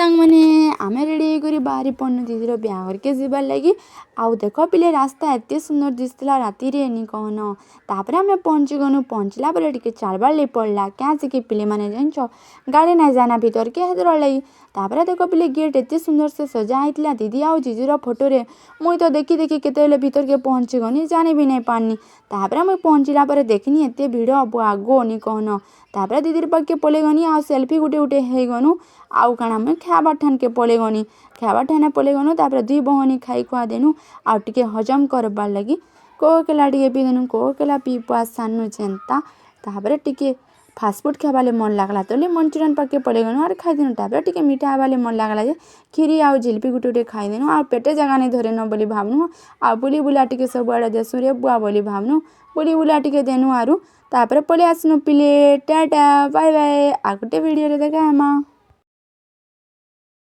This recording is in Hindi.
सांग मैंने आम रेडी कर बाहरी पड़न दीदी बाहर के जीवार लगी आउ देख पिले रास्ता एत सुंदर दिसला राति नी कहन तापर आम पहुँची गनु पहुँचला टे चलबार लगे पड़ा क्या कि पिले मैंने जान गाड़ी ना जाना भीतर के हेदर लगी तापर देख पिले गेट एत सुंदर से सजा होता दीदी आउ जीजूर फोटो रे मुई तो देखी देखी केते भीतर के पहुँची गनी जानी भी नहीं पारनी तापर मुई पहुँचला देखनी एत भिड़ आगो नी कहन तापर दीदी पाखे पलि गनी आ सेल्फी गुटे गुटे हो गनु आउ काना मुई खाबार ठान के पलि गनी खाबार ठाने पलि गनु तापर दुई बहनी खाई खुआ देनु आउ टिके हजम करबार लगी कोकेला टिके पी देनु कोकेला पी पुआ सानु जेनता तापर टिके फास्टफुड खाबाले मन लागला तो मंचूरियन पाके पलि गनु और खाईदेनु तापर टिके मीठा आबाले मन लागला जे खीरी आउ जिलपी गुटे गुटे खाईदेनु आ पेटे जगह नहीं धरे न बोली भावनु आ बुली बुला टिके सब आड़े देसु रे बुआ बोली भावनु बुली बुला टिके देनु आरु तापर पलि आसनु पिले टाटा बाय बाय आ गोटे वीडियो रे देखा हमा।